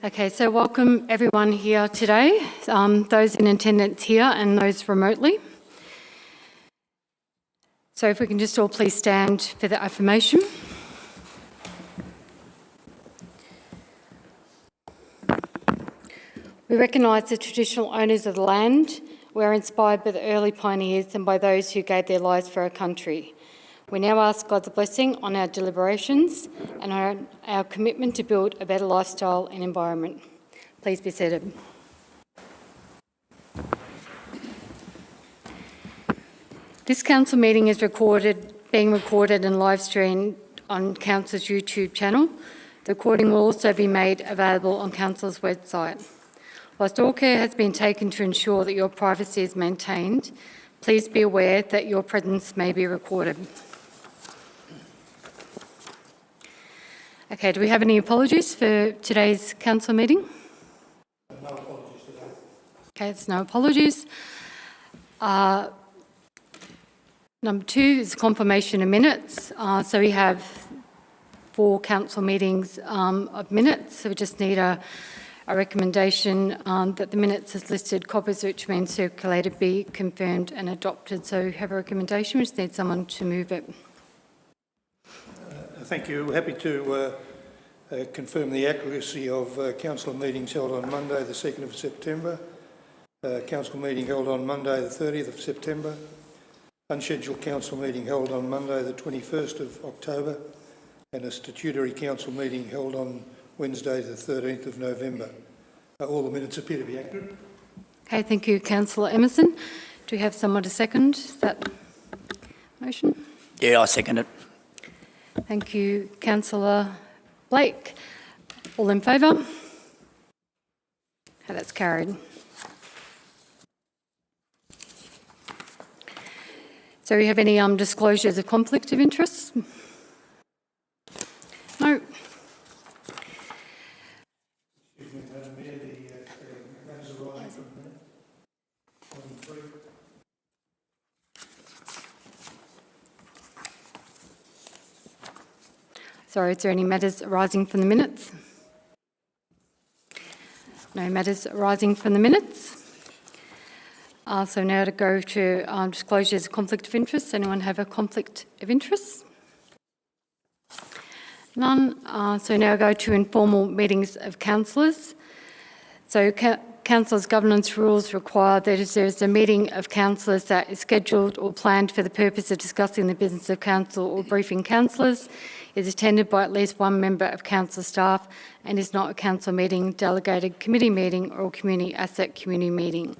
Okay, so welcome everyone here today, those in attendance here and those remotely. So if we can just all please stand for the affirmation. We recognise the traditional owners of the land. We are inspired by the early pioneers and by those who gave their lives for our country. We now ask God's blessing on our deliberations and on our commitment to build a better lifestyle and environment. Please be seated. This council meeting is being recorded and live streamed on Council's YouTube channel. The recording will also be made available on Council's website. Whilst all care has been taken to ensure that your privacy is maintained, please be aware that your presence may be recorded. Okay, do we have any apologies for today's council meeting? No apologies today. Okay, there's no apologies. Number 2 is confirmation of minutes. So we have 4 council meetings of minutes. So we just need a recommendation that the minutes as listed, copies which have been circulated, be confirmed and adopted. So we have a recommendation. We just need someone to move it. Thank you. Happy to confirm the accuracy of council meetings held on Monday the 2nd of September, council meeting held on Monday the 30th of September, unscheduled council meeting held on Monday the 21st of October, and a statutory council meeting held on Wednesday the 13th of November. All the minutes appear to be accurate. Okay, thank you, Councillor Emerson. Do we have someone to second that motion? Yeah, I second it. Thank you, Councillor Blake. All in favour? Okay, that's carried. So we have any disclosures of conflict of interest? No. Excuse me, Madam Mayor, the matters arising from item 3. Sorry, is there any matters arising from the minutes? No matters arising from the minutes. So now to go to disclosures of conflict of interest. Anyone have a conflict of interest? None. So now go to informal meetings of councillors. So councillors' governance rules require that if there is a meeting of councillors that is scheduled or planned for the purpose of discussing the business of council or briefing councillors, is attended by at least one member of council staff and is not a council meeting, delegated committee meeting or community asset community meeting.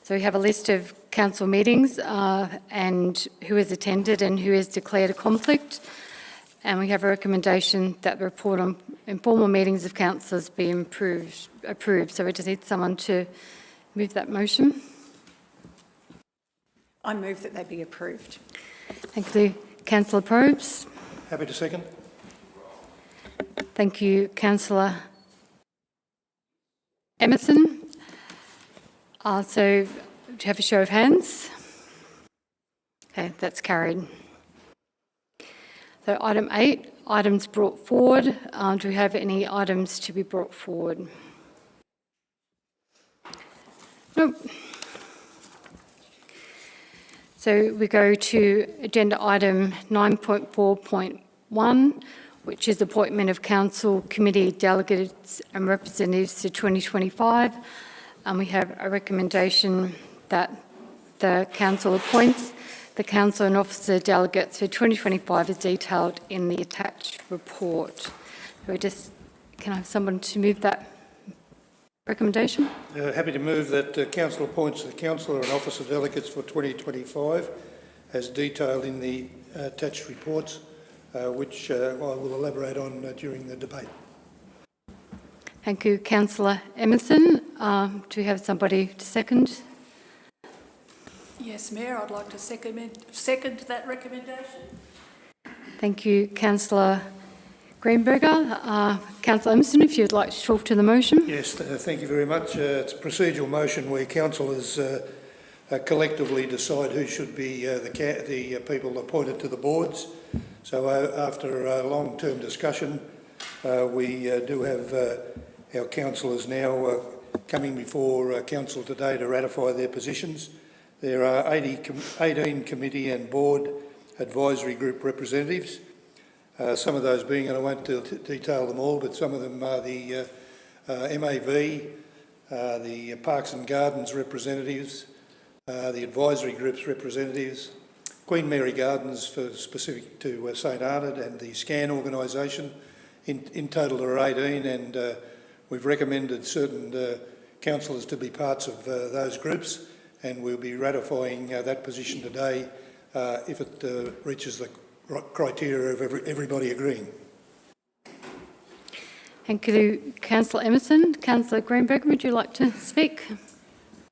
So we have a list of council meetings and who has attended and who has declared a conflict. And we have a recommendation that the report on informal meetings of councillors be approved. So we just need someone to move that motion. I move that they be approved. Thank you, Councillor Probes. Happy to second. Thank you, Councillor Emerson. So do you have a show of hands? Okay, that's carried. So item 8, items brought forward. Do we have any items to be brought forward? Nope. So we go to agenda item 9.4.1, which is appointment of council committee delegates and representatives to 2025. And we have a recommendation that the council appoints the council and officer delegates for 2025 as detailed in the attached report. So can I have someone to move that recommendation? Happy to move that council appoints the councillor and officer delegates for 2025 as detailed in the attached reports, which I will elaborate on during the debate. Thank you, Councillor Emerson. Do we have somebody to second? Yes, Mayor, I'd like to second that recommendation. Thank you, Councillor Greenberger. Councillor Emerson, if you'd like to talk to the motion. Yes, thank you very much. It's a procedural motion where councillors collectively decide who should be the people appointed to the boards. So after a long-term discussion, we do have our councillors now coming before council today to ratify their positions. There are 18 committee and board advisory group representatives. Some of those being, and I won't detail them all, but some of them are the MAV, the Parks and Gardens representatives, the advisory groups representatives, Queen Mary Gardens for specific to St Arnaud, and the SCAN organisation. In total there are 18, and we've recommended certain councillors to be parts of those groups, and we'll be ratifying that position today if it reaches the criteria of everybody agreeing. Thank you, Councillor Emerson. Councillor Greenberg, would you like to speak?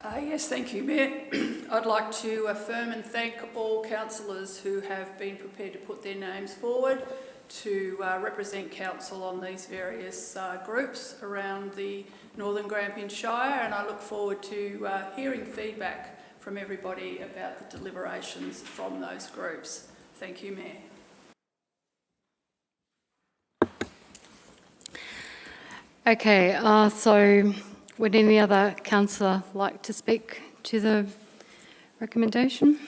Yes, thank you, Mayor. I'd like to affirm and thank all councillors who have been prepared to put their names forward to represent council on these various groups around the Northern Grampians Shire, and I look forward to hearing feedback from everybody about the deliberations from those groups. Thank you, Mayor. Okay, so would any other councillor like to speak to the recommendation?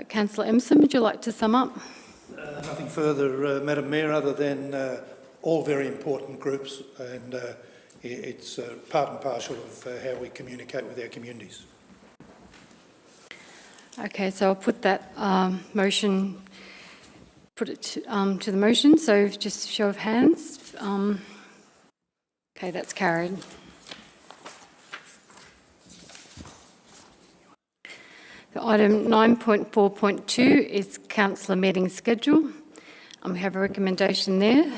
Councillor Emerson, would you like to sum up? Nothing further, Madam Mayor, other than all very important groups, and it's part and parcel of how we communicate with our communities. Okay, so I'll put that motion, put it to the motion, so just show of hands. Okay, that's carried. The item 9.4.2 is councillor meeting schedule. We have a recommendation there.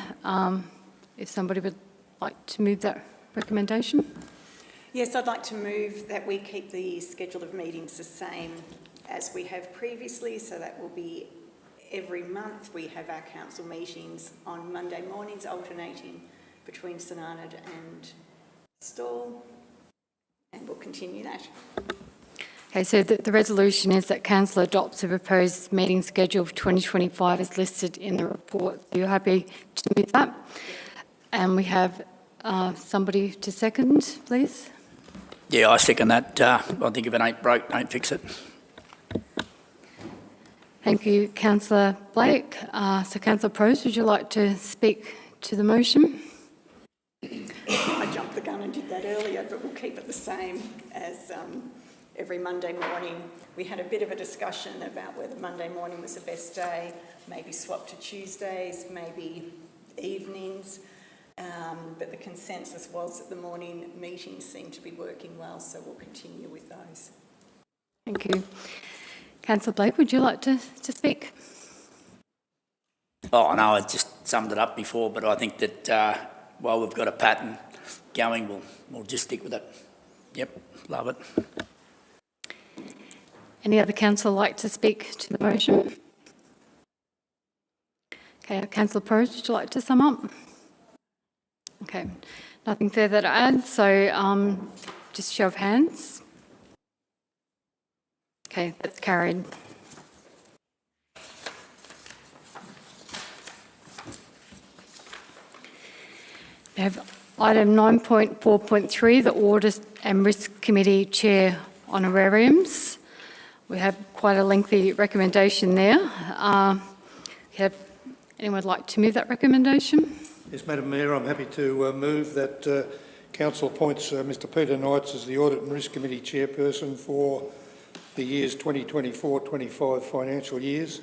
If somebody would like to move that recommendation. Yes, I'd like to move that we keep the schedule of meetings the same as we have previously, so that will be every month we have our council meetings on Monday mornings, alternating between St Arnaud and Stawell, and we'll continue that. Okay, so the resolution is that council adopts the proposed meeting schedule for 2025 as listed in the report. Are you happy to move that? And we have somebody to second, please. Yeah, I second that. I think if it ain't broke, don't fix it. Thank you, Councillor Blake. So Councillor Prose, would you like to speak to the motion? I jumped the gun and did that earlier, but we'll keep it the same as every Monday morning. We had a bit of a discussion about whether Monday morning was the best day, maybe swap to Tuesdays, maybe evenings, but the consensus was that the morning meetings seem to be working well, so we'll continue with those. Thank you. Councillor Blake, would you like to speak? Oh, no, I just summed it up before, but I think that while we've got a pattern going, we'll just stick with it. Yep, love it. Any other councillor like to speak to the motion? Okay, Councillor Prose, would you like to sum up? Okay, nothing further to add, so just show of hands. Okay, that's carried. We have item 9.4.3, the Audit and Risk Committee Chair Honorariums. We have quite a lengthy recommendation there. Have anyone like to move that recommendation? Yes, Madam Mayor, I'm happy to move that Council appoints Mr Peter Knights as the Audit and Risk Committee Chairperson for the years 2024-25 financial years.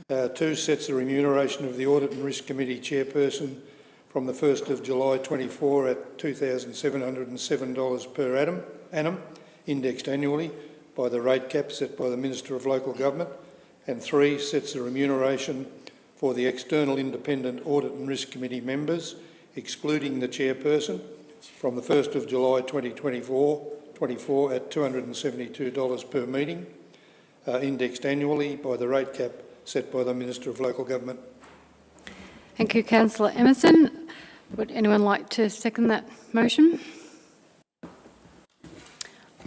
2, sets the remuneration of the Audit and Risk Committee Chairperson from the 1st of July 24 at $2,707 per annum, indexed annually by the rate cap set by the Minister of Local Government. And 3, sets the remuneration for the external independent Audit and Risk Committee members, excluding the Chairperson, from the 1st of July 2024 at $272 per meeting, indexed annually by the rate cap set by the Minister of Local Government. Thank you, Councillor Emerson. Would anyone like to second that motion?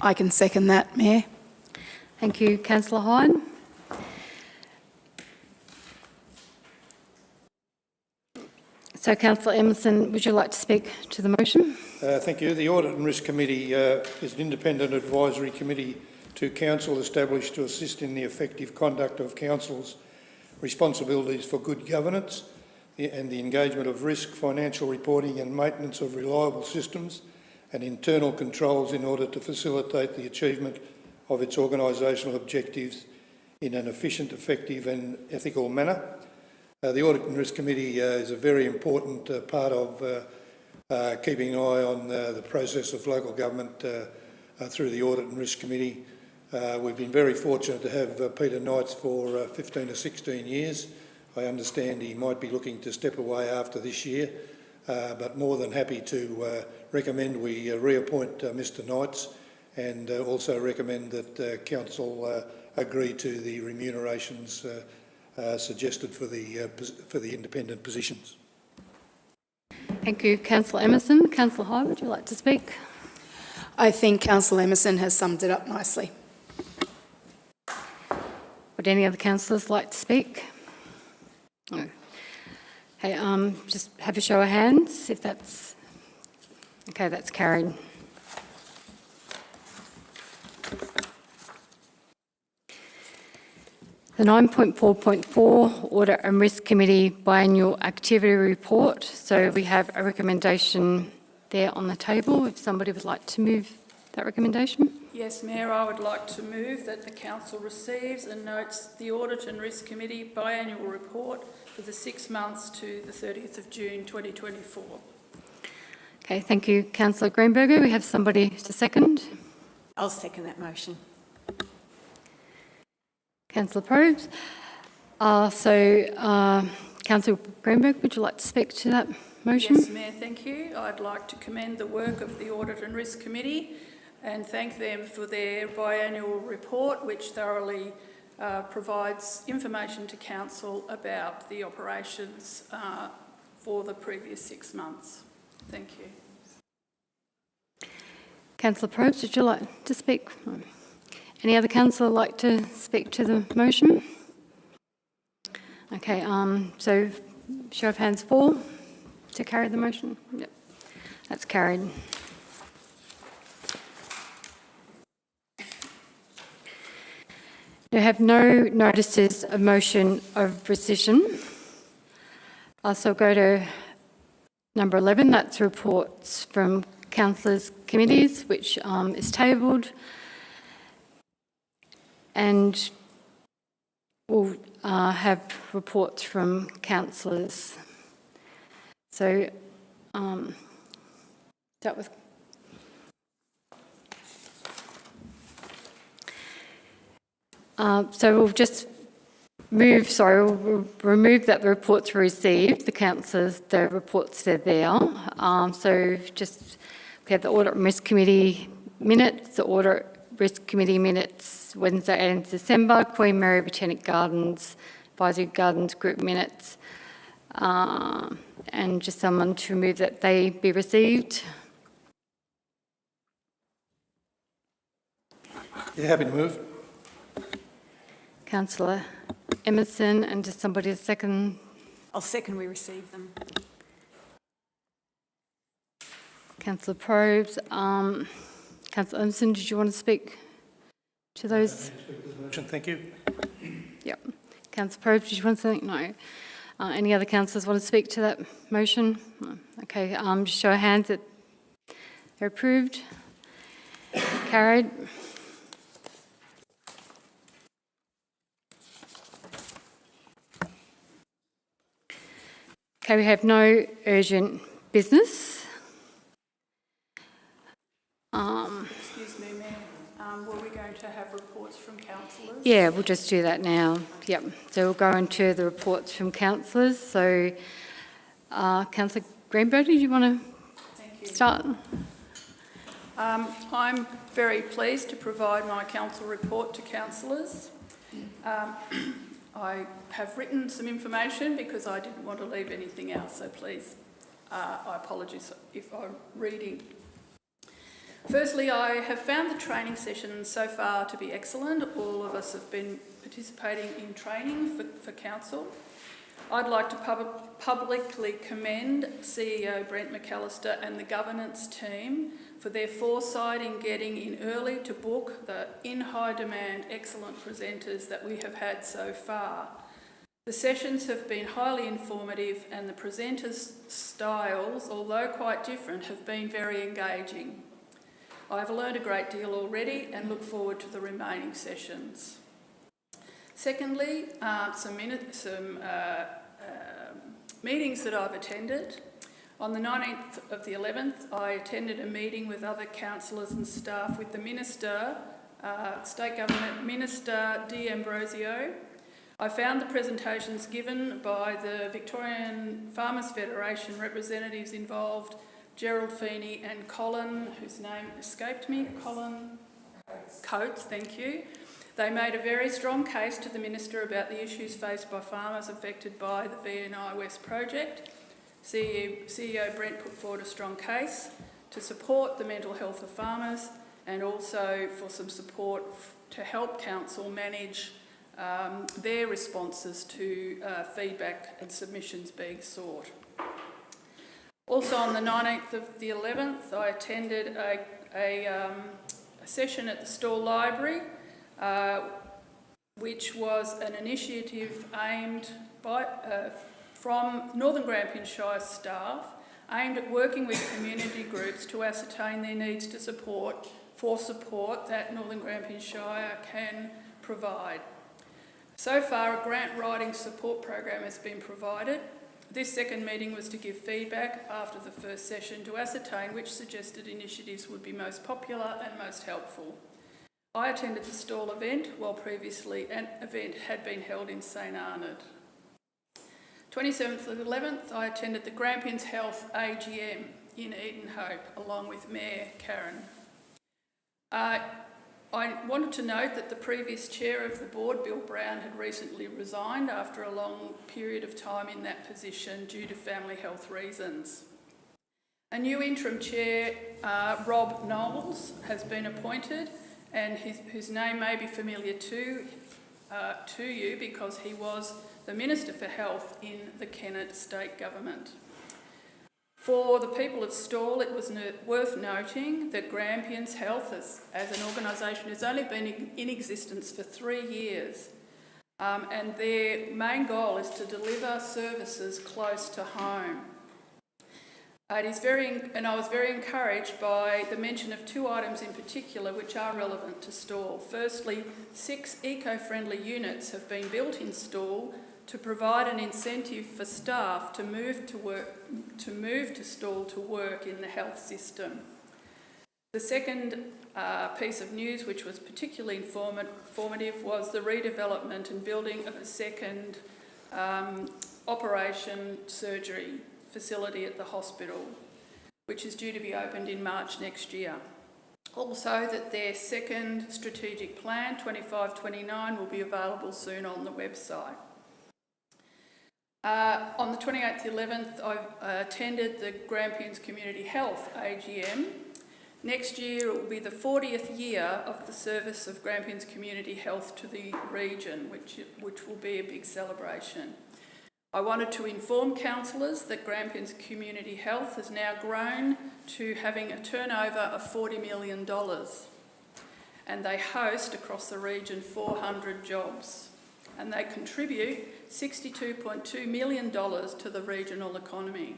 I can second that, Mayor. Thank you, Councillor Hyde. So Councillor Emerson, would you like to speak to the motion? Thank you. The Audit and Risk Committee is an independent advisory committee to Council established to assist in the effective conduct of Council's responsibilities for good governance and the engagement of risk, financial reporting and maintenance of reliable systems and internal controls in order to facilitate the achievement of its organisational objectives in an efficient, effective and ethical manner. The Audit and Risk Committee is a very important part of keeping an eye on the process of local government through the Audit and Risk Committee. We've been very fortunate to have Peter Knights for 15 to 16 years. I understand he might be looking to step away after this year, but more than happy to recommend we reappoint Mr Knights and also recommend that Council agree to the remunerations suggested for the independent positions. Thank you, Councillor Emerson. Councillor Hyde, would you like to speak? I think Councillor Emerson has summed it up nicely. Would any other councillors like to speak? No. Okay, just have a show of hands if that's... Okay, that's carried. The 9.4.4 Audit and Risk Committee Biannual Activity Report. So we have a recommendation there on the table. If somebody would like to move that recommendation. Yes, Mayor, I would like to move that the Council receives and notes the Audit and Risk Committee biannual report for the 6 months to the 30th of June 2024. Okay, thank you, Councillor Greenberger. We have somebody to second. I'll second that motion. Councillor Probes. Councillor Greenberg, would you like to speak to that motion? Yes, Mayor, thank you. I'd like to commend the work of the Audit and Risk Committee and thank them for their biannual report, which thoroughly provides information to Council about the operations for the previous 6 months. Thank you. Councillor Probst, would you like to speak? No. Any other councillor like to speak to the motion? Okay, so show of hands for to carry the motion? Yep, that's carried. We have no notices of motion of rescission. So go to number 11, that's reports from councillors' committees, which is tabled. And we'll have reports from councillors. So that was... so we'll just move, we'll remove that the reports were received, the councillors, the reports are there. So just, we have the Audit and Risk Committee minutes, the Audit Risk Committee minutes Wednesday 8th December, Queen Mary Botanic Gardens, Advisory Gardens Group minutes, and just someone to move that they be received. You happy to move? Councillor Emerson, and just somebody to second. I'll second we receive them. Councillor Probes. Councillor Emerson, did you want to speak to those? Thank you. Yep. Councillor Probes, did you want something? No. Any other councillors want to speak to that motion? No. Okay, just show of hands that they're approved. Carried. Okay, we have no urgent business. Excuse me, Mayor. Were we going to have reports from councillors? Yeah, we'll just do that now. Yep. So we'll go into the reports from councillors. So, Councillor Greenberg, did you want to start? I'm very pleased to provide my council report to councillors. I have written some information because I didn't want to leave anything else, so please, I apologise if I'm reading. Firstly, I have found the training session so far to be excellent. All of us have been participating in training for council. I'd like to publicly commend CEO Brent McAllister and the governance team for their foresight in getting in early to book the in high demand excellent presenters that we have had so far. The sessions have been highly informative and the presenters' styles, although quite different, have been very engaging. I have learned a great deal already and look forward to the remaining sessions. Secondly, some meetings that I've attended. On the 19th of the 11th, I attended a meeting with other councillors and staff with the Minister, State Government Minister D'Ambrosio. I found the presentations given by the Victorian Farmers Federation representatives involved, Gerald Feeney and Colin, whose name escaped me, Colin Coates, thank you. They made a very strong case to the Minister about the issues faced by farmers affected by the VNI West project. CEO Brent put forward a strong case to support the mental health of farmers and also for some support to help Council manage their responses to feedback and submissions being sought. Also on the 19th of the 11th, I attended a session at the Stawell Library, which was an initiative aimed from Northern Grampians Shire staff, aimed at working with community groups to ascertain their needs to support that Northern Grampians Shire can provide. So far, a grant writing support program has been provided. This second meeting was to give feedback after the first session to ascertain which suggested initiatives would be most popular and most helpful. I attended the Stawell event, while previously an event had been held in St Arnaud. 27th and 11th, I attended the Grampians Health AGM in Edenhope, along with Mayor Karen. I wanted to note that the previous chair of the board, Bill Brown, had recently resigned after a long period of time in that position due to family health reasons. A new interim chair, Rob Knowles, has been appointed, and whose name may be familiar to you because he was the Minister for Health in the Kennett State Government. For the people of Stawell, it was worth noting that Grampians Health as an organisation has only been in existence for 3 years, and their main goal is to deliver services close to home. I was very encouraged by the mention of 2 items in particular which are relevant to Stawell. Firstly, 6 eco-friendly units have been built in Stawell to provide an incentive for staff to move to Stawell to work in the health system. The second piece of news, which was particularly informative, was the redevelopment and building of a second operation surgery facility at the hospital, which is due to be opened in March next year. Also, that their second strategic plan, 25-29, will be available soon on the website. On the 28th to 11th, I attended the Grampians Community Health AGM. Next year, it will be the 40th year of the service of Grampians Community Health to the region, which will be a big celebration. I wanted to inform councillors that Grampians Community Health has now grown to having a turnover of $40 million, and they host across the region 400 jobs, and they contribute $62.2 million to the regional economy.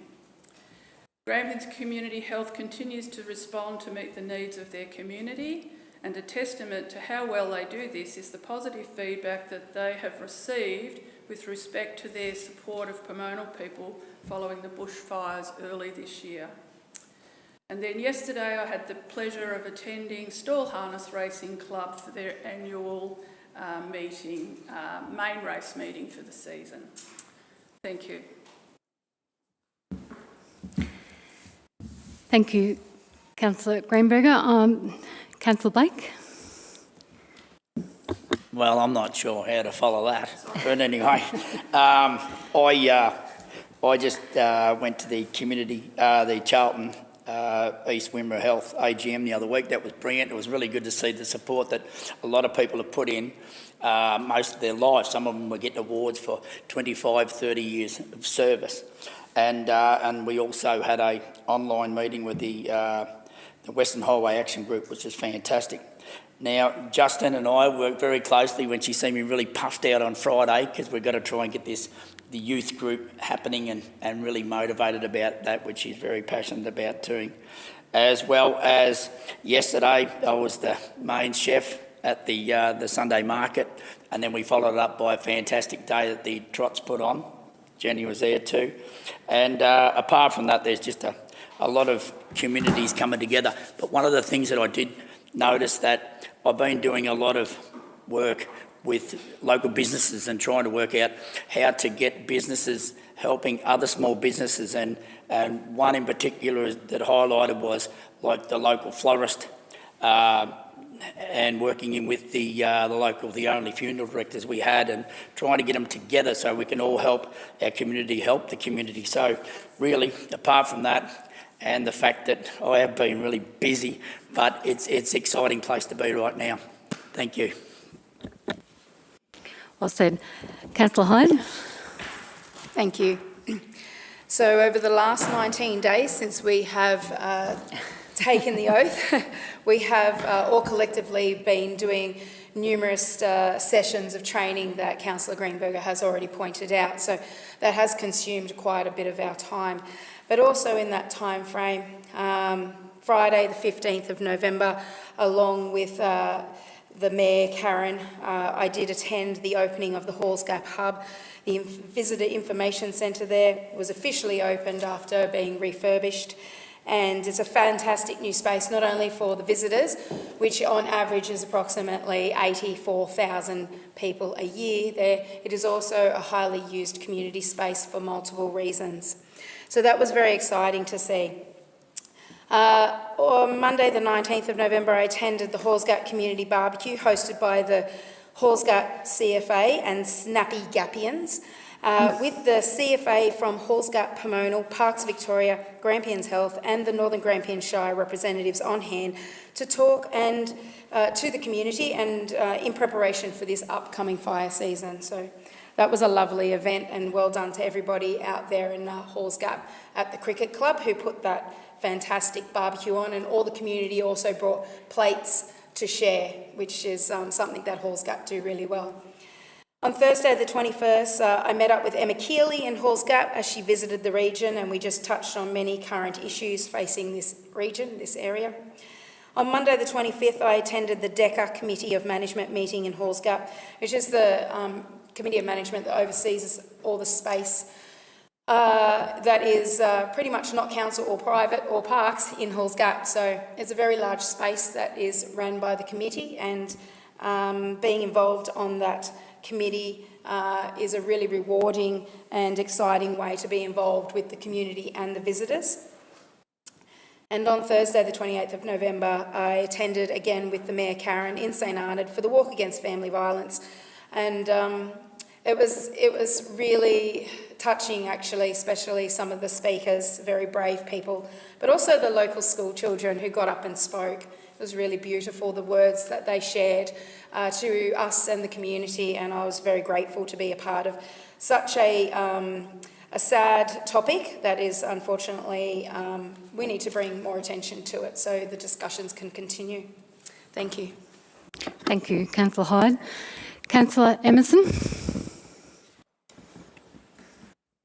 Grampians Community Health continues to respond to meet the needs of their community, and a testament to how well they do this is the positive feedback that they have received with respect to their support of Pomona people following the bushfires early this year. And then yesterday I had the pleasure of attending Stawell Harness Racing Club for their annual meeting, main race meeting for the season. Thank you. Thank you, Councillor Greenberger. Councillor Blake? Well, I'm not sure how to follow that, but anyway, I just went to the the Charlton East Wimmera Health AGM the other week. That was brilliant. It was really good to see the support that a lot of people have put in, most of their life. Some of them were getting awards for 25, 30 years of service. And we also had an online meeting with the Western Highway Action Group, which is fantastic. Now, Justin and I worked very closely when she seen me really puffed out on Friday, because we've got to try and get the youth group happening and really motivated about that, which she's very passionate about doing. As well as yesterday, I was the main chef at the Sunday market, and then we followed it up by a fantastic day that the Trots put on. Jenny was there too. And apart from that, there's just a lot of communities coming together. But one of the things that I did notice, that I've been doing a lot of work with local businesses and trying to work out how to get businesses helping other small businesses, and one in particular that highlighted was like the local florist, and working in with the only funeral directors we had, and trying to get them together so we can all help our community, help the community. So really, apart from that, and the fact that I have been really busy, but it's an exciting place to be right now. Thank you. Well said. Councillor Hyde. Thank you. So over the last 19 days since we have taken the oath, we have all collectively been doing numerous sessions of training that Councillor Greenberger has already pointed out. So that has consumed quite a bit of our time. But also in that time frame, Friday the 15th of November, along with the Mayor, Karen, I did attend the opening of the Halls Gap Hub. The Visitor Information Centre there was officially opened after being refurbished, and it's a fantastic new space, not only for the visitors, which on average is approximately 84,000 people a year there. It is also a highly used community space for multiple reasons. So that was very exciting to see. On Monday the 19th of November, I attended the Halls Gap Community Barbecue hosted by the Halls Gap CFA and Snappy Gappians, with the CFA from Halls Gap, Pomona, Parks Victoria, Grampians Health and the Northern Grampians Shire representatives on hand to talk and to the community and in preparation for this upcoming fire season. So that was a lovely event, and well done to everybody out there in Halls Gap at the cricket club who put that fantastic barbecue on, and all the community also brought plates to share, which is something that Halls Gap do really well. On Thursday the 21st, I met up with Emma Keeley in Halls Gap as she visited the region, and we just touched on many current issues facing this region, this area. On Monday the 25th, I attended the DECA Committee of Management meeting in Halls Gap, which is the Committee of Management that oversees all the space that is pretty much not council or private or parks in Halls Gap. So it's a very large space that is run by the committee, and being involved on that committee is a really rewarding and exciting way to be involved with the community and the visitors. And on Thursday the 28th of November, I attended again with the Mayor Karen in St Arnaud for the Walk Against Family Violence, and it was really touching, actually, especially some of the speakers, very brave people, but also the local school children who got up and spoke. It was really beautiful, the words that they shared to us and the community, and I was very grateful to be a part of such a sad topic that is, unfortunately, we need to bring more attention to it so the discussions can continue. Thank you. Thank you, Councillor Hyde. Councillor Emerson.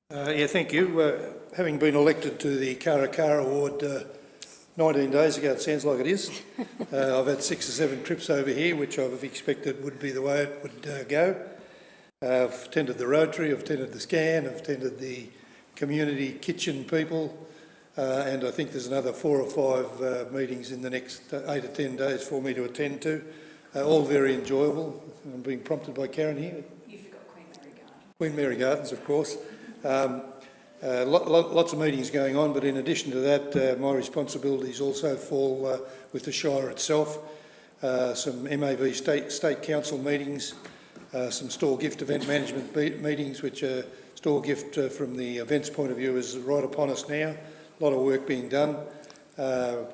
Thank you. Having been elected to the Karakara Award 19 days ago, it sounds like it is. I've had 6 or 7 trips over here, which I've expected would be the way it would go. I've attended the Rotary, I've attended the Scan, I've attended the community kitchen people, and I think there's another 4 or 5 meetings in the next 8 or 10 days for me to attend to. All very enjoyable. I'm being prompted by Karen here. You forgot Queen Mary Gardens. Queen Mary Gardens, of course. Lots of meetings going on, but in addition to that, my responsibilities also fall with the Shire itself. Some MAV state council meetings, some store gift event management meetings, which store gift from the events point of view is right upon us now. A lot of work being done.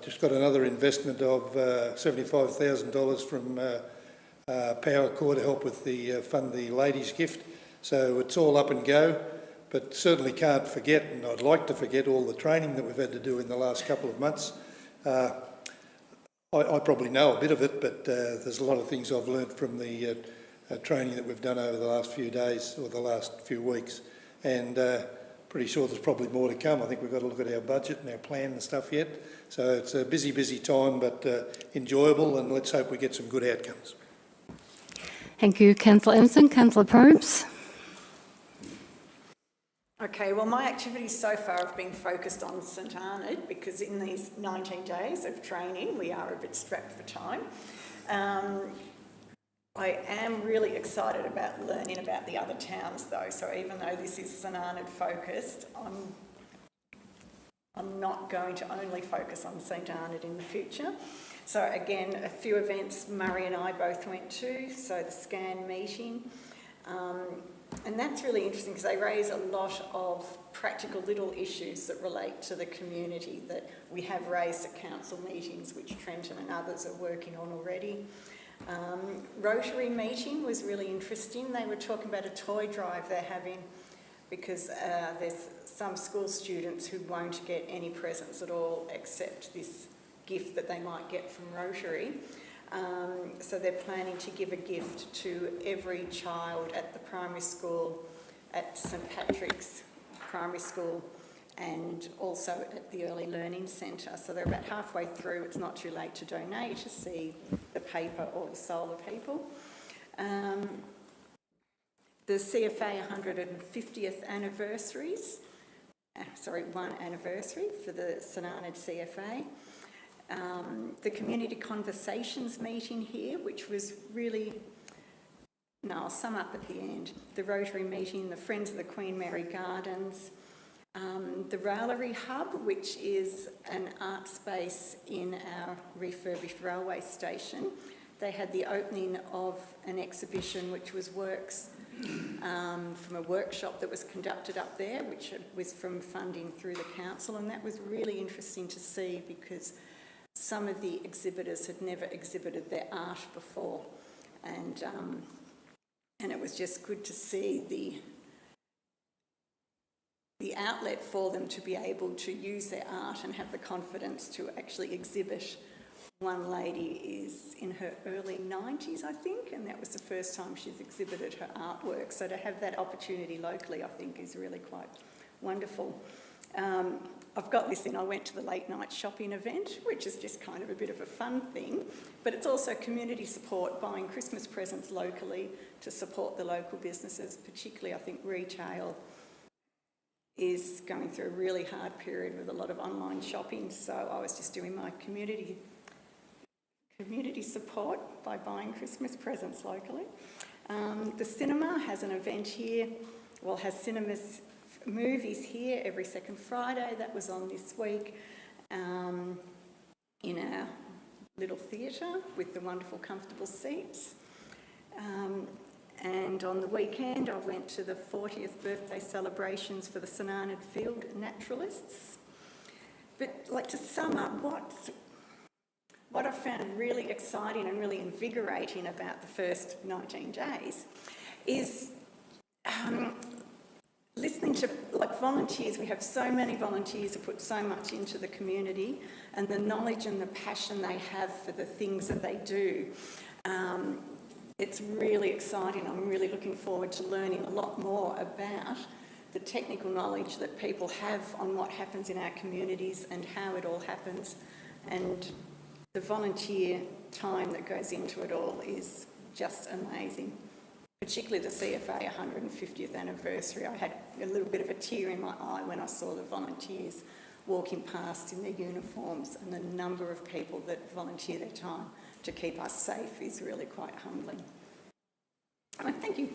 Just got another investment of $75,000 from power core to help with the fund the ladies' gift. So it's all up and go, but certainly can't forget, and I'd like to forget, all the training that we've had to do in the last couple of months. I probably know a bit of it, but there's a lot of things I've learned from the training that we've done over the last few days or the last few weeks, and pretty sure there's probably more to come. I think we've got to look at our budget and our plan and stuff yet. So it's a busy, busy time, but enjoyable, and let's hope we get some good outcomes. Thank you, Councillor Emerson. Councillor Probes. Okay, well, my activities so far have been focused on St Arnaud because in these 19 days of training, we are a bit strapped for time. I am really excited about learning about the other towns though, so even though this is St Arnaud focused, I'm not going to only focus on St Arnaud in the future. So again, a few events Murray and I both went to, so the SCAN meeting, and that's really interesting because they raise a lot of practical little issues that relate to the community that we have raised at council meetings, which Trenton and others are working on already. Rotary meeting was really interesting. They were talking about a toy drive they're having because there's some school students who won't get any presents at all except this gift that they might get from Rotary. So they're planning to give a gift to every child at the primary school, at St Patrick's Primary School, and also at the Early Learning Centre. So they're about halfway through. It's not too late to donate to see the paper or the solar people. The CFA 150th anniversaries, one anniversary for the St Arnaud CFA. The community conversations meeting here, which was really, I'll sum up at the end. The Rotary meeting, the Friends of the Queen Mary Gardens, the Raillery Hub, which is an art space in our refurbished railway station. They had the opening of an exhibition which was works from a workshop that was conducted up there, which was from funding through the council, and that was really interesting to see because some of the exhibitors had never exhibited their art before, and it was just good to see the outlet for them to be able to use their art and have the confidence to actually exhibit. One lady is in her early 90s, I think, and that was the first time she's exhibited her artwork. So to have that opportunity locally, I think, is really quite wonderful. I've got this in, I went to the late night shopping event, which is just kind of a bit of a fun thing, but it's also community support, buying Christmas presents locally to support the local businesses, particularly I think retail is going through a really hard period with a lot of online shopping, so I was just doing my community support by buying Christmas presents locally. The cinema has an event here, has movies here every second Friday. That was on this week in our little theatre with the wonderful comfortable seats. And on the weekend I went to the 40th birthday celebrations for the St Arnaud Field Naturalists. But to sum up, what I found really exciting and really invigorating about the first 19 days is listening to volunteers. We have so many volunteers who put so much into the community, and the knowledge and the passion they have for the things that they do. It's really exciting. I'm really looking forward to learning a lot more about the technical knowledge that people have on what happens in our communities and how it all happens, and the volunteer time that goes into it all is just amazing. Particularly the CFA 150th anniversary. I had a little bit of a tear in my eye when I saw the volunteers walking past in their uniforms, and the number of people that volunteer their time to keep us safe is really quite humbling. Thank you.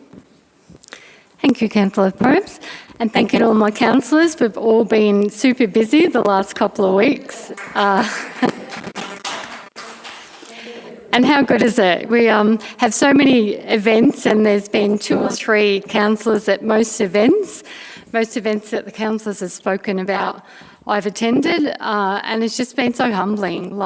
Thank you, Councillor Probes, and thank you to all my councillors. We've all been super busy the last couple of weeks. And how good is it? We have so many events, and there's been 2 or 3 councillors at most events. Most events that the councillors have spoken about, I've attended, and it's just been so humbling.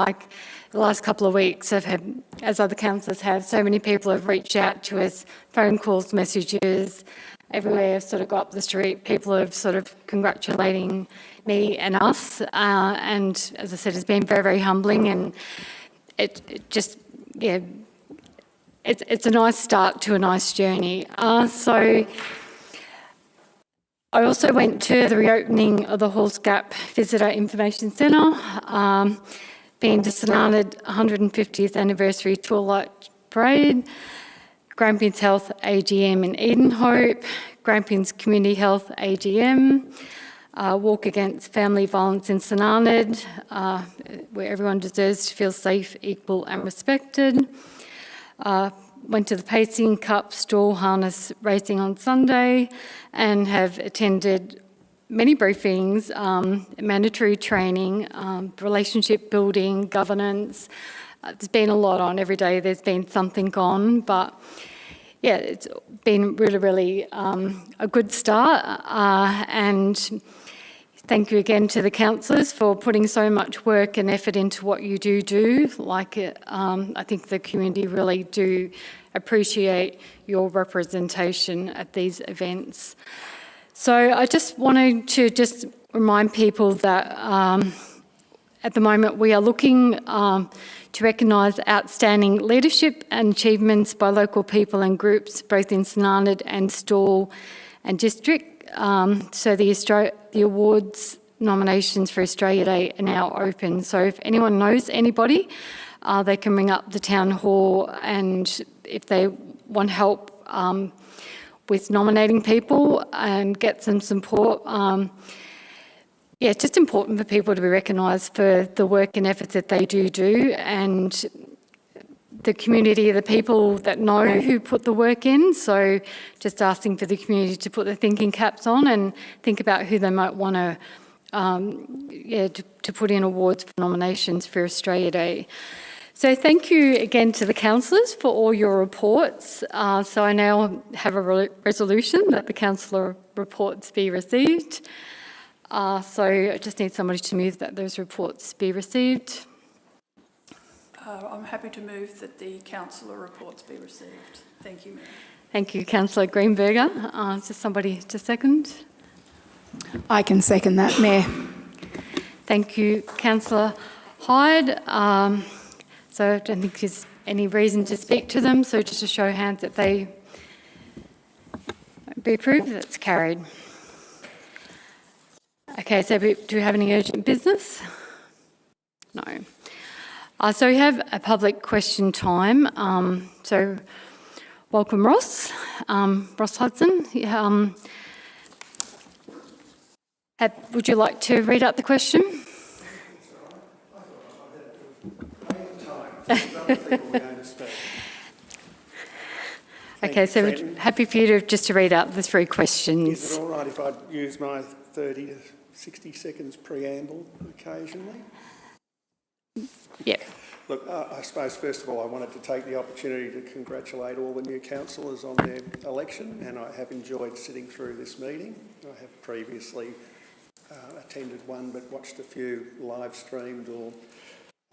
the last couple of weeks I've had, as other councillors have, so many people have reached out to us, phone calls, messages, everywhere I've sort of got up the street, people have sort of congratulating me and us, and as I said, it's been very, very humbling, and it just, yeah, it's a nice start to a nice journey. So I also went to the reopening of the Halls Gap Visitor Information Centre, being the Sonana 150th Anniversary Tourlight Parade, Grampians Health AGM in Edenhope, Grampians Community Health AGM, Walk Against Family Violence in Sonana, where everyone deserves to feel safe, equal and respected. Went to the Pacing Cup stall harness racing on Sunday and have attended many briefings, mandatory training, relationship building, governance. There's been a lot on every day. There's been something on, but yeah, it's been really, really a good start. And thank you again to the councillors for putting so much work and effort into what you do. I think the community really do appreciate your representation at these events. So I just wanted to just remind people that at the moment we are looking to recognise outstanding leadership and achievements by local people and groups, both in Sonana and Stawell and District. So the awards nominations for Australia Day are now open. So if anyone knows anybody, they can ring up the Town Hall, and if they want help with nominating people and get some support. Yeah, it's just important for people to be recognised for the work and efforts that they do, and the community, the people that know who put the work in. So just asking for the community to put their thinking caps on and think about who they might want to put in awards for nominations for Australia Day. So thank you again to the councillors for all your reports. So I now have a resolution that the councillor reports be received. So I just need somebody to move that those reports be received. I'm happy to move that the councillor reports be received. Thank you, Mayor. Thank you, Councillor Greenberger. Is there somebody to second? I can second that, Mayor. Thank you, Councillor Hyde. So I don't think there's any reason to speak to them, so just a show of hands that they be approved, that's carried. Okay, so do we have any urgent business? No. So we have a public question time. So welcome, Ross. Ross Hudson. Would you like to read out the question? Okay, so we're happy for you to read out the three questions. Is it all right if I use my 30 to 60 seconds preamble occasionally? Yep. Look, I suppose first of all I wanted to take the opportunity to congratulate all the new councillors on their election, and I have enjoyed sitting through this meeting. I have previously attended one but watched a few live streamed or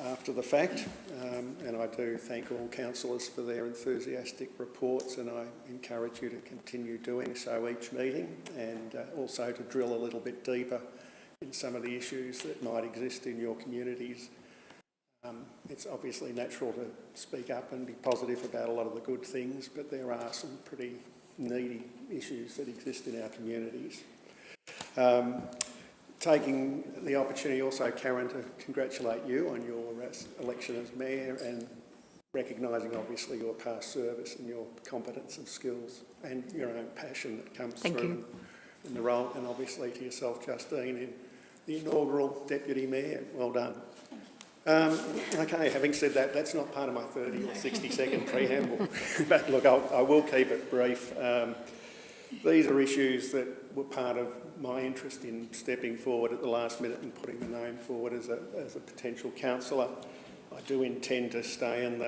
after the fact, and I do thank all councillors for their enthusiastic reports, and I encourage you to continue doing so each meeting, and also to drill a little bit deeper in some of the issues that might exist in your communities. It's obviously natural to speak up and be positive about a lot of the good things, but there are some pretty needy issues that exist in our communities. Taking the opportunity also, Karen, to congratulate you on your election as Mayor, and recognising obviously your past service and your competence and skills and your own passion that comes through in the role, and obviously to yourself, Justine, in the inaugural Deputy Mayor. Well done. Okay, having said that, that's not part of my 30 or 60 second preamble, but look, I will keep it brief. These are issues that were part of my interest in stepping forward at the last minute and putting the name forward as a potential councillor. I do intend to stay in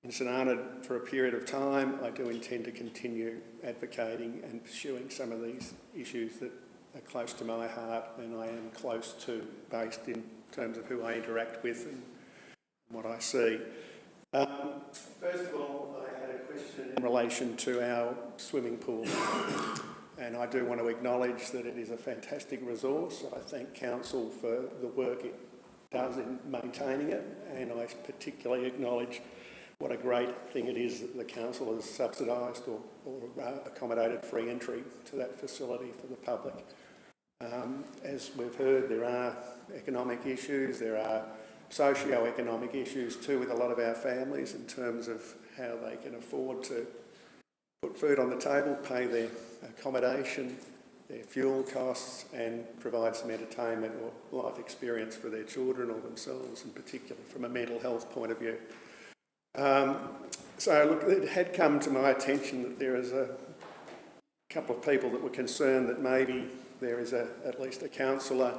Sonana for a period of time. I do intend to continue advocating and pursuing some of these issues that are close to my heart and I am close to, based in terms of who I interact with what I see. First of all, I had a question in relation to our swimming pool, and I do want to acknowledge that it is a fantastic resource. I thank Council for the work it does in maintaining it, and I particularly acknowledge what a great thing it is that the Council has subsidised or accommodated free entry to that facility for the public. As we've heard, there are economic issues, there are socio-economic issues too with a lot of our families in terms of how they can afford to put food on the table, pay their accommodation, their fuel costs, and provide some entertainment or life experience for their children or themselves, in particular from a mental health point of view. So look, it had come to my attention that there is a couple of people that were concerned that maybe there is at least a councillor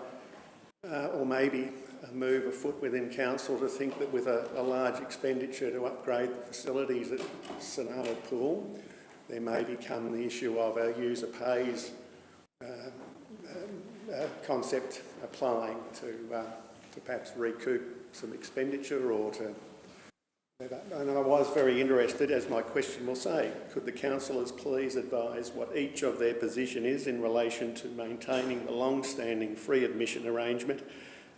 or maybe a move afoot within council to think that with a large expenditure to upgrade the facilities at St Arnaud Pool, there may become the issue of a user pays concept applying to perhaps recoup some expenditure or to... And I was very interested, as my question will say, could the councillors please advise what each of their position is in relation to maintaining the long-standing free admission arrangement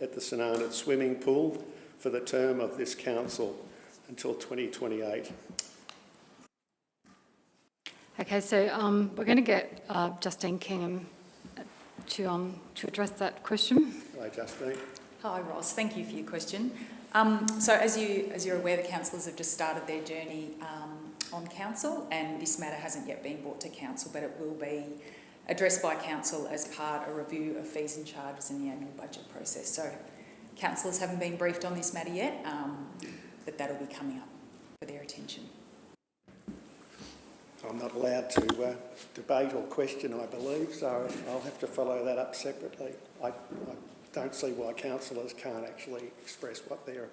at the St Arnaud swimming pool for the term of this council until 2028? Okay, so we're going to get Justine Kingham to address that question. Hello, Justine. Hi, Ross. Thank you for your question. So as you're aware, the councillors have just started their journey on council, and this matter hasn't yet been brought to council, but it will be addressed by council as part of a review of fees and charges in the annual budget process. So councillors haven't been briefed on this matter yet, but that'll be coming up for their attention. I'm not allowed to debate or question, I believe, so I'll have to follow that up separately. I don't see why councillors can't actually express what their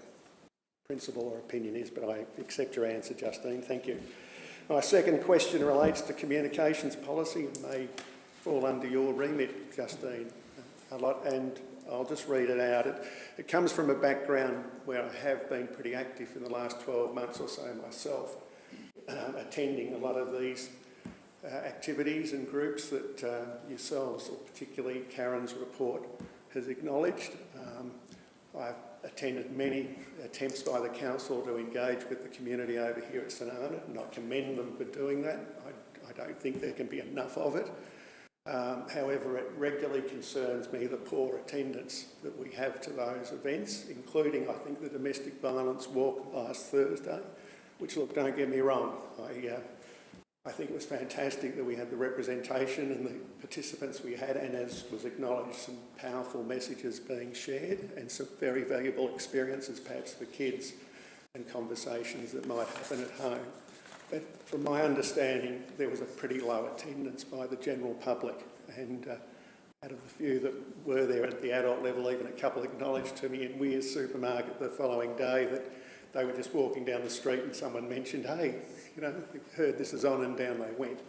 principle or opinion is, but I accept your answer, Justine. Thank you. My second question relates to communications policy. It may fall under your remit, Justine, a lot, and I'll just read it out. It comes from a background where I have been pretty active in the last 12 months or so myself, attending a lot of these activities and groups that yourselves, or particularly Karen's report, has acknowledged. I've attended many attempts by the council to engage with the community over here at St Arnaud, and I commend them for doing that. I don't think there can be enough of it. However, it regularly concerns me the poor attendance that we have to those events, including, I think, the domestic violence walk last Thursday, which, look, don't get me wrong, I think it was fantastic that we had the representation and the participants we had, and as was acknowledged, some powerful messages being shared and some very valuable experiences perhaps for kids and conversations that might happen at home. But from my understanding, there was a pretty low attendance by the general public, and out of the few that were there at the adult level, even a couple acknowledged to me in Weir's supermarket the following day that they were just walking down the street and someone mentioned, hey, you know, we heard this is on, and down they went.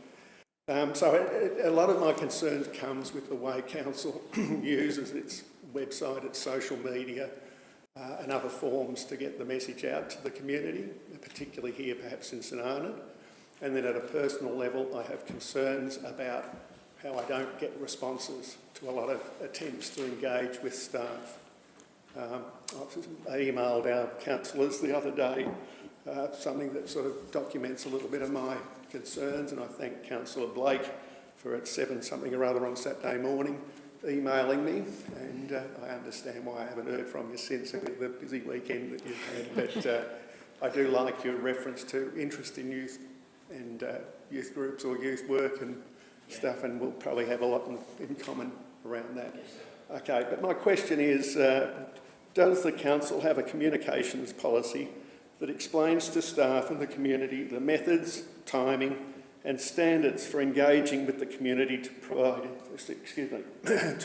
So a lot of my concerns comes with the way council uses its website, its social media and other forms to get the message out to the community, particularly here perhaps in St Arnaud. And then at a personal level, I have concerns about how I don't get responses to a lot of attempts to engage with staff. I emailed our councillors the other day something that sort of documents a little bit of my concerns, and I thank Councillor Blake for at 7 something or other on Saturday morning emailing me, and I understand why I haven't heard from you since the busy weekend that you've had, but I do like your reference to interest in youth and youth groups or youth work and stuff, and we'll probably have a lot in common around that. Okay, but my question is, does the council have a communications policy that explains to staff and the community the methods, timing and standards for engaging with the community to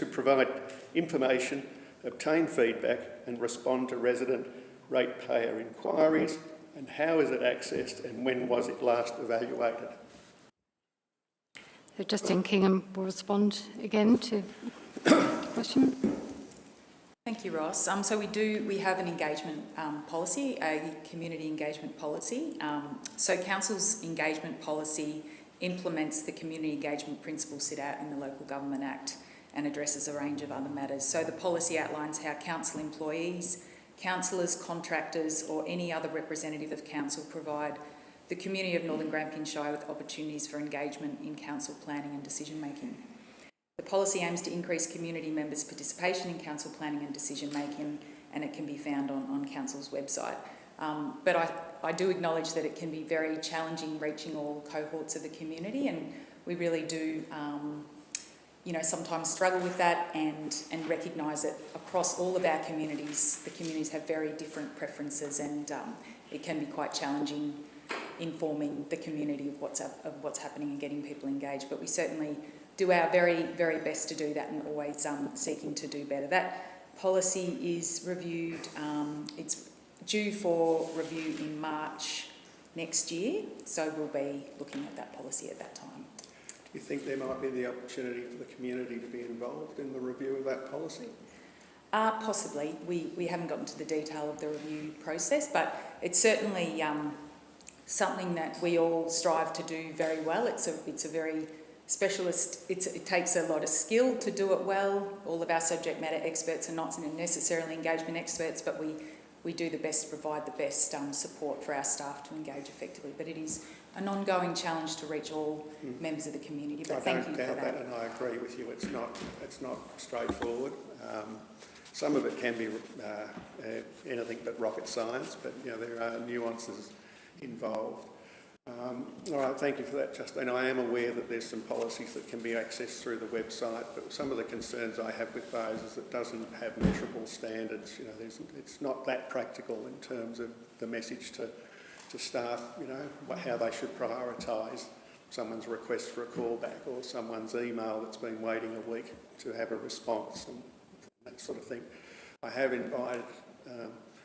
provide information, obtain feedback and respond to resident ratepayer inquiries, and how is it accessed and when was it last evaluated? So Justine Kingham will respond again to the question. Thank you, Ross. So we have an engagement policy, a community engagement policy. So Council's engagement policy implements the community engagement principles set out in the Local Government Act and addresses a range of other matters. So the policy outlines how council employees, councillors, contractors or any other representative of council provide the community of Northern Grampians Shire with opportunities for engagement in council planning and decision making. The policy aims to increase community members' participation in council planning and decision making, and it can be found on council's website. But I do acknowledge that it can be very challenging reaching all cohorts of the community, and we really do sometimes struggle with that and recognise that across all of our communities, the communities have very different preferences, and it can be quite challenging informing the community of what's happening and getting people engaged. But we certainly do our very, very best to do that, and always seeking to do better. That policy is reviewed, it's due for review in March next year, so we'll be looking at that policy at that time. Do you think there might be the opportunity for the community to be involved in the review of that policy? Possibly. We haven't gotten to the detail of the review process, but it's certainly something that we all strive to do very well. It's a very specialist, it takes a lot of skill to do it well. All of our subject matter experts are not necessarily engagement experts, but we do the best to provide the best support for our staff to engage effectively. But it is an ongoing challenge to reach all members of the community. But thank you for that. I don't doubt that, and I agree with you. It's not straightforward. Some of it can be anything but rocket science, but there are nuances involved. All right, thank you for that, Justine. I am aware that there's some policies that can be accessed through the website, but some of the concerns I have with those is it doesn't have measurable standards. It's not that practical in terms of the message to staff, how they should prioritise someone's request for a callback or someone's email that's been waiting a week to have a response and that sort of thing. I have invited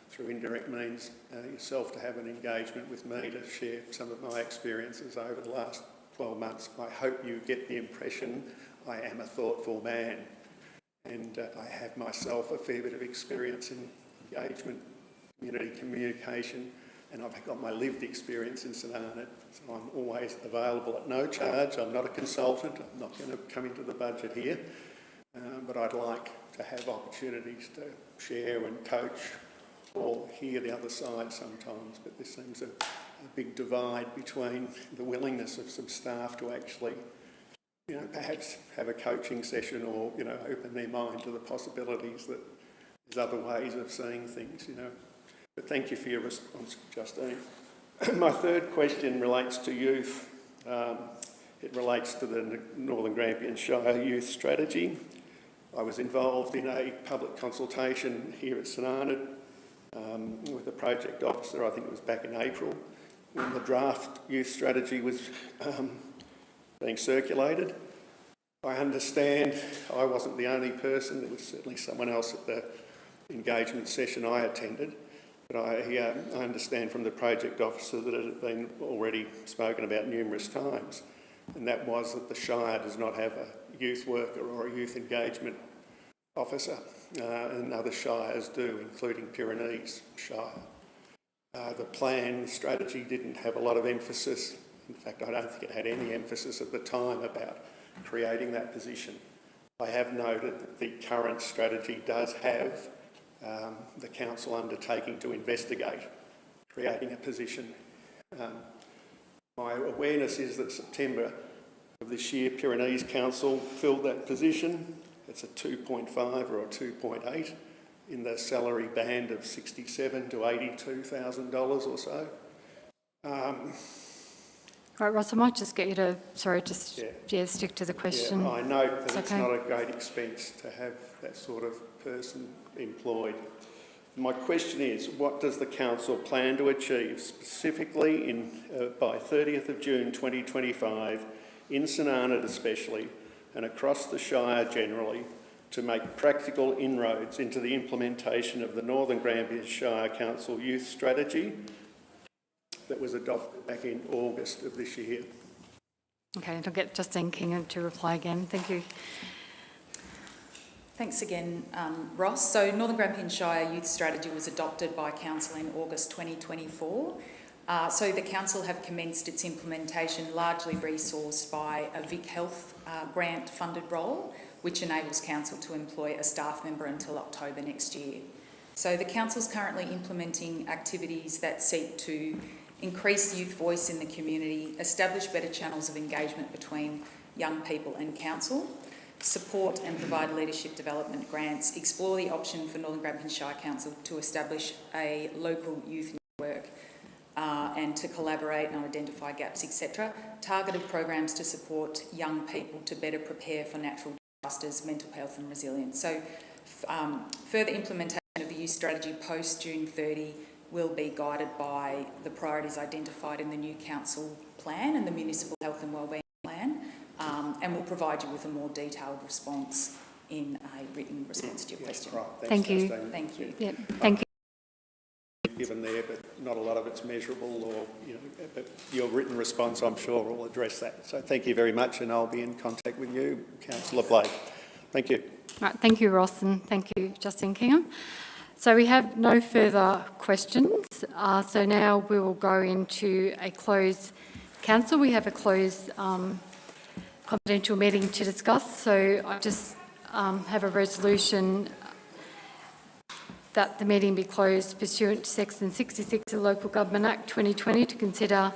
through indirect means yourself to have an engagement with me to share some of my experiences over the last 12 months. I hope you get the impression I am a thoughtful man, and I have myself a fair bit of experience in engagement, community communication, and I've got my lived experience in St Arnaud, so I'm always available at no charge. I'm not a consultant, I'm not going to come into the budget here, but I'd like to have opportunities to share and coach or hear the other side sometimes, but there seems a big divide between the willingness of some staff to actually, perhaps have a coaching session or, open their mind to the possibilities that there's other ways of seeing things, But thank you for your response, Justine. My third question relates to youth. It relates to the Northern Grampians Shire Youth Strategy. I was involved in a public consultation here at St Arnaud with the project officer, I think it was back in April, when the draft youth strategy was being circulated. I understand I wasn't the only person, there was certainly someone else at the engagement session I attended, but I understand from the project officer that it had been already spoken about numerous times, and that was that the Shire does not have a youth worker or a youth engagement officer, and other shires do, including Pyrenees Shire. The plan, the strategy didn't have a lot of emphasis. In fact, I don't think it had any emphasis at the time about creating that position. I have noted that the current strategy does have the council undertaking to investigate creating a position. My awareness is that September of this year, Pyrenees Council filled that position. It's a 2.5 or a 2.8 in the salary band of $67,000 to $82,000 or so. Right, Ross, I might just get you to, stick to the question. Yeah, I note that it's not a great expense to have that sort of person employed. My question is, what does the council plan to achieve specifically by 30th of June 2025, in St Arnaud especially, and across the Shire generally, to make practical inroads into the implementation of the Northern Grampians Shire Council Youth Strategy that was adopted back in August of this year? Okay, I'll get Justine King to reply again. Thank you. Thanks again, Ross. So Northern Grampians Shire Youth Strategy was adopted by Council in August 2024. So the Council have commenced its implementation, largely resourced by a Vic Health grant funded role, which enables Council to employ a staff member until October next year. So the Council is currently implementing activities that seek to increase youth voice in the community, establish better channels of engagement between young people and Council, support and provide leadership development grants, explore the option for Northern Grampians Shire Council to establish a local youth network and to collaborate and identify gaps, etc. Targeted programs to support young people to better prepare for natural disasters, mental health and resilience. So further implementation of the youth strategy post June 30 will be guided by the priorities identified in the new council plan and the municipal health and wellbeing plan, and we'll provide you with a more detailed response in a written response to your question. Right. Thank you. Justine. Thank you. Yep, thank you. Given there, but not a lot of it's measurable, or but your written response, I'm sure, will address that. So thank you very much, and I'll be in contact with you, Councillor Blake. Thank you. Right, thank you, Ross, and thank you, Justine Kingham. So we have no further questions. So now we will go into a closed council. We have a closed confidential meeting to discuss. So I just have a resolution that the meeting be closed pursuant to Section 66 of the Local Government Act 2020 to consider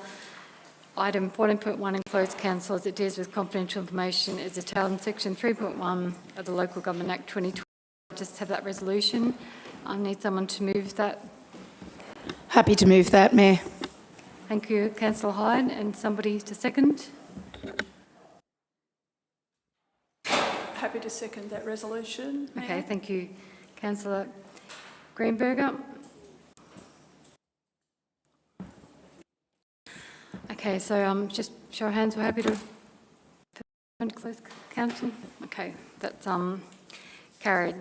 item 14.1 in closed council as it deals with confidential information as detailed in Section 3.1 of the Local Government Act 2020. Just have that resolution. I need someone to move that. Happy to move that, Mayor. Thank you, Councillor Hyde, and somebody to second. Happy to second that resolution, Mayor. Okay, thank you, Councillor Greenberger. Okay, so just show of hands, we're happy to close council. Okay, that's carried.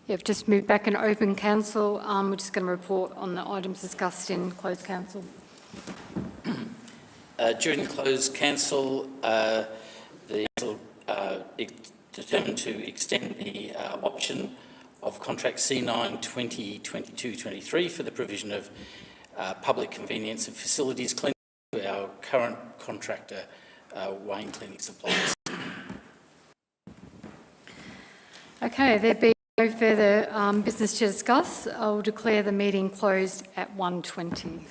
You've just moved back in open council. We're just going to report on the items discussed in closed council. During the closed council, the council determined to extend the option of contract C9 2022-23 for the provision of public convenience and facilities cleaning to our current contractor, Wayne Cleaning Supplies. Okay, there being no further business to discuss, I will declare the meeting closed at 1:20.